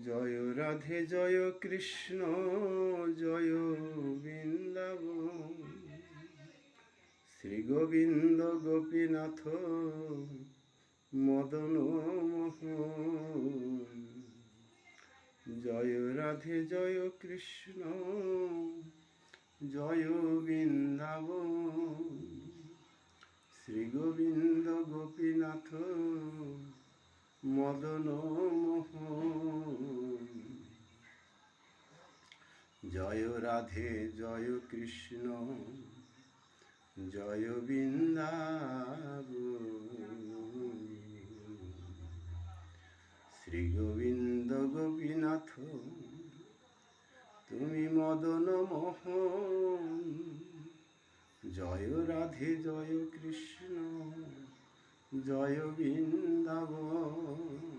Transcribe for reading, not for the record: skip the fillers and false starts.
জয় রাধে জয় কৃষ্ণ জয় বৃন্দাবন, শ্রী গোবিন্দ গোপীনাথ মদন মোহন। জয় রাধে জয় কৃষ্ণ জয় বৃন্দাবন, শ্রী গোবিন্দ গোপীনাথ মদন মোহন। জয় রাধে জয় কৃষ্ণ জয় বৃন্দাবন, শ্রী গোবিন্দ গোপীনাথ তুমি মদন মোহন। জয় রাধে জয় কৃষ্ণ জয় বৃন্দাবন।